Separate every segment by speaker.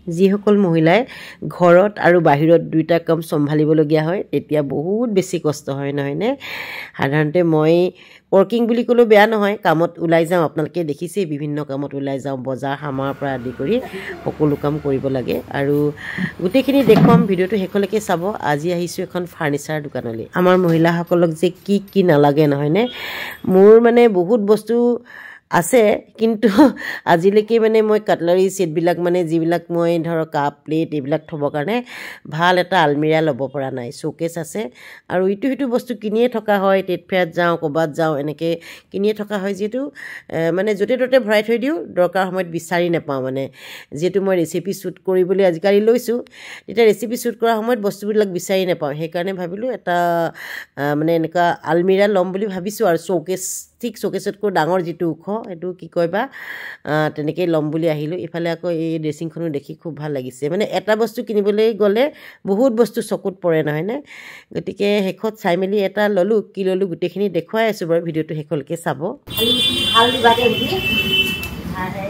Speaker 1: যিসকল মহিলাই ঘৰত আৰু বাহিৰত দুইটা কাম চম্ভালিবলগীয়া হয় তেতিয়া বহুত বেছি কষ্ট হয় নহয়নে সাধাৰণতে মই ৱৰ্কিং বুলি ক'লেও বেয়া নহয় কামত ওলাই যাওঁ আপোনালোকে দেখিছেই বিভিন্ন কামত ওলাই যাওঁ বজাৰ সামাৰ পৰা আদি কৰি সকলো কাম কৰিব লাগে আৰু গোটেইখিনি দেখুৱাম ভিডিঅ'টো শেষলৈকে চাব আজি আহিছোঁ এখন ফাৰ্নিচাৰ দোকানলৈ আমাৰ মহিলাসকলক যে কি নালাগে নহয়নে মোৰ মানে বহুত বস্তু আছে কিন্তু আজিলৈকে মানে মই কাটলাৰী সেটবিলাক মানে যিবিলাক মই ধৰ কাপ প্লেট এইবিলাক থবৰ কাৰণে ভাল এটা আলমিৰা ল'ব পৰা নাই শোকেছ আছে আৰু ইটো বস্তু কিনিয়ে থকা হয় টেট ফেয়াৰত যাওঁ ক'বাত যাওঁ এনেকৈ কিনিয়ে থকা হয় যিহেতু মানে য'তে ত'তে ভৰাই থৈ দিওঁ দৰকাৰ সময়ত বিচাৰি নাপাওঁ মানে যিহেতু মই ৰেচিপি শ্বুট কৰিবলৈ আজিকালি লৈছোঁ তেতিয়া ৰেচিপি শ্বুট কৰাৰ সময়ত বস্তুবিলাক বিচাৰি নাপাওঁ সেইকাৰণে ভাবিলোঁ এটা মানে এনেকুৱা আলমিৰা ল'ম বুলি ভাবিছোঁ আৰু শোকেছ ঠিক শোকেছতকৈ ডাঙৰ যিটো ওখ এইটো কি কয় বা তেনেকৈ ল'ম বুলি আহিলোঁ ইফালে আকৌ এই ড্ৰেছিংখনো দেখি খুব ভাল লাগিছে মানে এটা বস্তু কিনিবলৈ গ'লে বহুত বস্তু চকুত পৰে নহয়নে গতিকে শেষত চাই মেলি এটা ল'লোঁ কি ল'লোঁ গোটেইখিনি দেখুৱাই আছোঁ বাৰু ভিডিঅ'টো শেষলৈকে চাব ভাল দিবাগে বুলি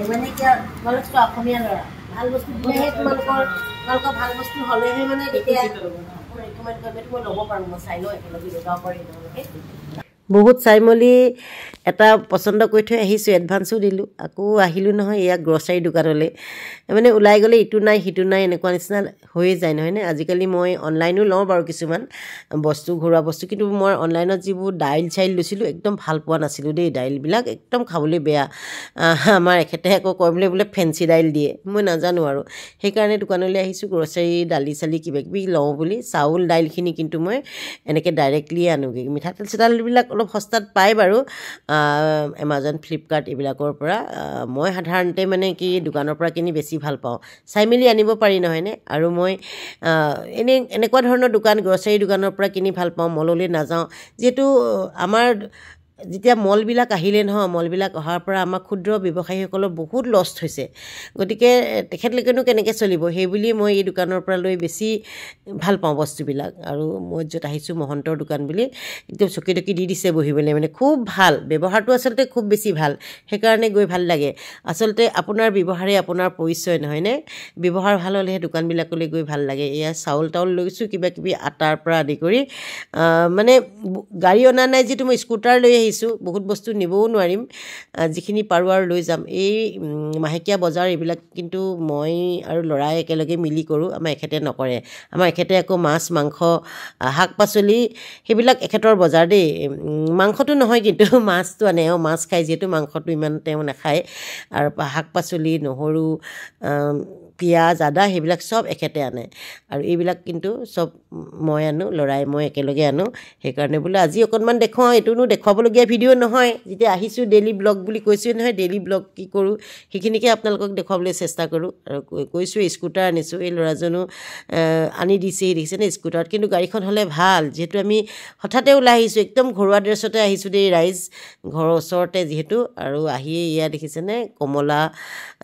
Speaker 1: মানে কি তোমালোকতো অসমীয়া ল'ৰা ভাল বস্তু তোমালোকৰ ভাল বস্তু হ'লেহে মানে তেতিয়া ৰেকমেণ্ড কৰিলে মই ল'ব পাৰোঁ মই চাই লওঁ একেলগে লগাব পাৰিম তোমালোকে বহুত চাই মেলি এটা পচন্দ কৰি থৈ আহিছোঁ এডভান্সো দিলোঁ আকৌ আহিলোঁ নহয় এয়া গ্ৰছাৰী দোকানলৈ মানে ওলাই গ'লে ইটো নাই সিটো নাই এনেকুৱা নিচিনা হৈয়ে যায় নহয়নে আজিকালি মই অনলাইনো লওঁ বাৰু কিছুমান বস্তু ঘৰুৱা বস্তু কিন্তু মই অনলাইনত যিবোৰ দাইল চাইল লৈছিলোঁ একদম ভাল পোৱা নাছিলোঁ দেই দাইলবিলাক একদম খাবলৈ বেয়া আমাৰ এখেতে আকৌ কয় বোলে ফেঞ্চি দাইল দিয়ে মই নাজানো আৰু সেইকাৰণে দোকানলৈ আহিছোঁ গ্ৰছাৰী দালি চালি কিবাকিবি লওঁ বুলি চাউল দাইলখিনি কিন্তু মই এনেকৈ ডাইৰেক্টলিয়ে আনোগৈ মিঠাতেল চিঠাতেলবিলাক অলপ সস্তাত পায় বাৰু এমাজন ফ্লিপকাৰ্ট এইবিলাকৰ পৰা মই সাধাৰণতে মানে কি দোকানৰ পৰা কিনি বেছি ভাল পাওঁ চাই মেলি আনিব পাৰি নহয়নে আৰু মই এনেকুৱা ধৰণৰ দোকান গ্ৰছাৰী দোকানৰ পৰা কিনি ভাল পাওঁ মললৈ নাযাওঁ যিহেতু আমাৰ যেতিয়া মলবিলাক আহিলে নহয় মলবিলাক অহাৰ পৰা আমাৰ ক্ষুদ্ৰ ব্যৱসায়ীসকলৰ বহুত লষ্ট হৈছে গতিকে তেখেতলোকেনো কেনেকৈ চলিব সেইবুলি মই এই দোকানৰ পৰা লৈ বেছি ভাল পাওঁ বস্তুবিলাক আৰু মই য'ত আহিছোঁ মহন্তৰ দোকান বুলি একদম চকী টকী দি দিছে বহিবলৈ মানে খুব ভাল ব্যৱহাৰটো আচলতে খুব বেছি ভাল সেইকাৰণে গৈ ভাল লাগে আচলতে আপোনাৰ ব্যৱহাৰে আপোনাৰ পৰিচয় নহয়নে ব্যৱহাৰ ভাল হ'লেহে দোকানবিলাকলৈ গৈ ভাল লাগে এয়া চাউল তাউল লৈছোঁ কিবা কিবি আটাৰ পৰা আদি কৰি মানে গাড়ী অনা নাই যিটো মই স্কুটাৰ লৈ আহিছোঁ বহুত বস্তু নিবও নোৱাৰিম যিখিনি পাৰোঁ আৰু লৈ যাম এই মাহেকীয়া বজাৰ এইবিলাক কিন্তু মই আৰু ল'ৰাই একেলগে মিলি কৰোঁ আমাৰ এখেতে নকৰে আমাৰ এখেতে আকৌ মাছ মাংস শাক পাচলি সেইবিলাক এখেতৰ বজাৰ দেই মাংসটো নহয় কিন্তু মাছটো আনে মাছ খায় যিহেতু মাংসটো ইমান তেওঁ নাখায় আৰু শাক পাচলি নহৰু পিঁয়াজ আদা সেইবিলাক চব এখেতে আনে আৰু এইবিলাক কিন্তু চব মই আনো ল'ৰাই মই একেলগে আনো সেইকাৰণে বোলে আজি অকণমান দেখুৱাওঁ এইটোনো দেখুৱাবলগীয়া ভিডিঅ' নহয় যেতিয়া আহিছোঁ ডেইলি ব্লগ বুলি কৈছোঁ নহয় ডেইলি ব্লগ কি কৰোঁ সেইখিনিকে আপোনালোকক দেখুৱাবলৈ চেষ্টা কৰোঁ আৰু কৈছোঁ স্কুটাৰ আনিছোঁ এই ল'ৰাজনো আনি দিছেই দেখিছেনে স্কুটাৰত কিন্তু গাড়ীখন হ'লে ভাল যিহেতু আমি হঠাতে ওলাই আহিছোঁ একদম ঘৰুৱা ড্ৰেছতে আহিছোঁ দেই ৰাইজ ঘৰৰ ওচৰতে যিহেতু আৰু আহিয়ে এয়া দেখিছেনে কমলা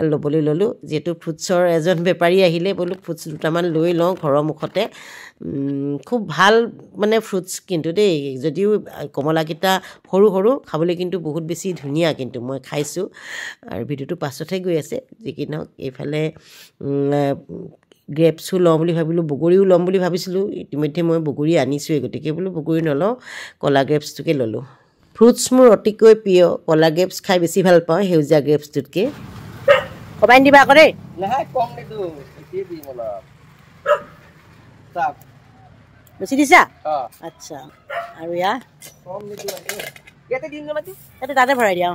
Speaker 1: ল'বলৈ ল'লোঁ যিহেতু ফ্ৰুটছৰ এজন বেপাৰী আহিলে বোলো ফ্ৰুটছ দুটামান লৈ লওঁ ঘৰৰ মুখতে খুব ভাল মানে ফ্ৰুটছ কিন্তু দেই যদিও কমলাকেইটা সৰু সৰু খাবলৈ কিন্তু বহুত বেছি ধুনীয়া কিন্তু মই খাইছোঁ আৰু ভিডিঅ'টো পাছতহে গৈ আছে যি কি নহওক এইফালে গ্ৰেপছো লওঁ বুলি ভাবিলোঁ বগৰীও ল'ম বুলি ভাবিছিলোঁ ইতিমধ্যে মই বগৰী আনিছোঁৱেই গতিকে বোলো বগৰী নলওঁ কলা গ্ৰেপছটোকে ল'লোঁ ফ্ৰুটছ মোৰ অতিকৈ প্ৰিয় কলা গ্ৰেপছ খাই বেছি ভাল পাওঁ সেউজীয়া গ্ৰেপছটোতকৈ কমাই দিবা আকৌ দেই নহয় কম নিদিওঁ বেছি দিছা আচ্ছা আৰু ইয়াৰ ইয়াতে তাতে ভৰাই দিয়া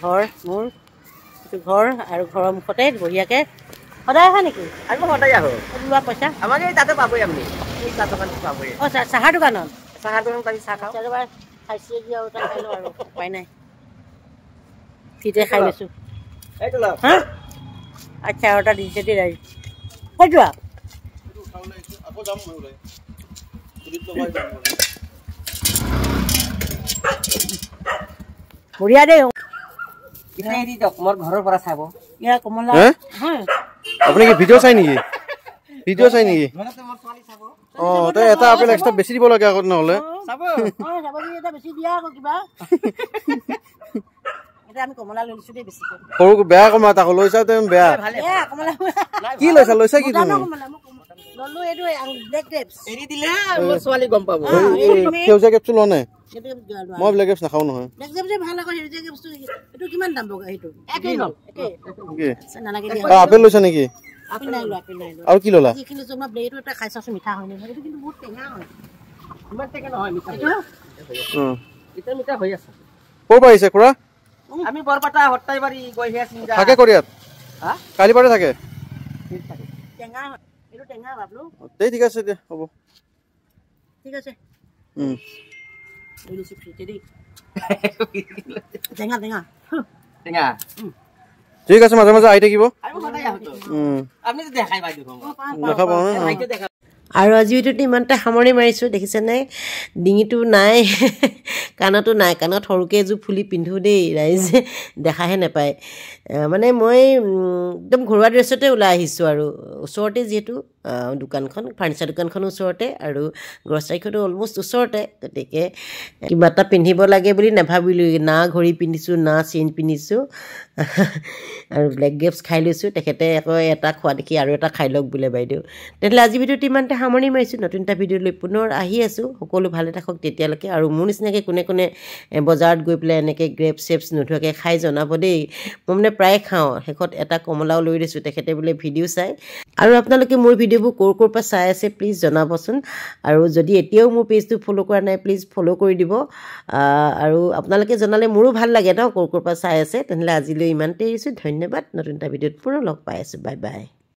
Speaker 1: ঘৰ মোৰ এইটো ঘৰ আৰু ঘৰৰ মুখতে বঢ়িয়াকৈ সদায় আহা নেকি আৰু সদায় আহোঁ লোৱা পইচা আমাৰ এই তাতে পাবই আপুনি এই চাহ দোকান পাবই অঁ চাহৰ দোকানত পাবি চাহ খাওঁ এবাৰ খাইছোঁ আৰু তাত খাই লওঁ আৰু উপায় নাই ফ্ৰীতে খাই লৈছোঁ হা আচ্ছা অৰ্ডাৰ দিছে দেই ৰাইজ ক'ত যোৱা বঢ়িয়া দেই মোৰ ঘৰৰ পৰা চাব ইয়াৰ কমলা
Speaker 2: আপুনি কি ভিডিঅ' চাই নেকি অঁ তই এটা আপেল এক্সট্ৰা বেছি দিব লাগে আকৌ নহ'লে
Speaker 1: বেছি দিয়া আকৌ কিবা
Speaker 3: তাতে আমি কমলা লৈছো দেই বেছিকৈ
Speaker 2: সৰু বেয়া কমলা তাকো লৈছা তুমি বেয়া
Speaker 3: কমলা
Speaker 2: কি লৈছা কি তুমি
Speaker 3: ললো এইটো ব্লেক গ্ৰেপছ
Speaker 4: এৰি দিলে মোৰ ছোৱালী গম পাব
Speaker 2: সেউজীয়া কেপচুল লোৱা নাই মই ব্লেক গ্ৰেপছ নাখাওঁ নহয়
Speaker 3: ব্লেক গ্ৰেপছ ভাল আকৌ সেউজীয়া গ্ৰেপছটো এইটো কিমান দাম বগা সেইটো নালাগে
Speaker 2: আপেল লৈছা নেকি
Speaker 3: আপেল নাই লোৱা আপেল নাই লোৱা
Speaker 2: আৰু কি ল'লা
Speaker 3: যিখিনি মই ব্লেডটো এটা খাই চাওঁচোন মিঠা হয় নে এইটো কিন্তু বহুত টেঙা হয়
Speaker 4: ইমান টেঙা নহয় মিঠা এতিয়া মিঠা হৈ আছে
Speaker 2: ক'ৰ পৰা আহিছে খুৰা
Speaker 4: আমি বৰপাটা হত্তাইবাৰী গৈ আছি
Speaker 2: থাকে কৰিয়াত কালি পাৰে থাকে
Speaker 3: টেঙা এইটো টেঙা বাবলু
Speaker 2: দেই ঠিক আছে দিয়া হ'ব
Speaker 3: ঠিক আছে এইটো চিপি দেই টেঙা টেঙা
Speaker 4: টেঙা
Speaker 2: ঠিক আছে মাজে মাজে আহি থাকিব
Speaker 4: আপনি তো দেখাই পাই দেখো
Speaker 2: দেখা পাওঁ
Speaker 1: আৰু আজি ভিডিঅ'টো ইমানতে সামৰণি মাৰিছোঁ দেখিছেনে ডিঙিটো নাই কাণতো নাই কাণত সৰুকৈ এযোৰ ফুলি পিন্ধোঁ দেই ৰাইজে দেখাহে নাপায় মানে মই একদম ঘৰুৱা ড্ৰেছতে ওলাই আহিছোঁ আৰু ওচৰতে যিহেতু দোকানখন ফাৰ্নিচাৰ দোকানখনো ওচৰতে আৰু গ্ৰছাৰীখনো অলমষ্ট ওচৰতে গতিকে কিবা এটা পিন্ধিব লাগে বুলি নাভাবিলোঁ না ঘড়ী পিন্ধিছোঁ না চেইন পিন্ধিছোঁ আৰু ব্লেক গ্ৰেপছ খাই লৈছোঁ তেখেতে আকৌ এটা খোৱা দেখি আৰু এটা খাই লওক বোলে বাইদেউ তেতিয়াহ'লে আজি ভিডিঅ'টো ইমানতে সামৰণি মাৰিছোঁ নতুন এটা ভিডিঅ' লৈ পুনৰ আহি আছোঁ সকলো ভালে থাকক তেতিয়ালৈকে আৰু মোৰ নিচিনাকৈ কোনে কোনে বজাৰত গৈ পেলাই এনেকৈ গ্ৰেপছ চেপছ নোধোৱাকৈ খাই জনাব দেই মই মানে প্ৰায় খাওঁ শেষত এটা কমলাও লৈ দিছোঁ তেখেতে বোলে ভিডিঅ' চাই আৰু আপোনালোকে মোৰ ভিডিঅ'বোৰ ক'ৰ পৰা চাই আছে প্লিজ জনাবচোন আৰু যদি এতিয়াও মোৰ পেজটো ফ'ল' কৰা নাই প্লিজ ফ'ল' কৰি দিব আৰু আপোনালোকে জনালে মোৰো ভাল লাগে ন ক'ৰ পৰা চাই আছে তেনেহ'লে আজিলৈ ইমানতে এৰিছোঁ ধন্যবাদ নতুন এটা ভিডিঅ'ত পুনৰ লগ পাই আছোঁ বাই বাই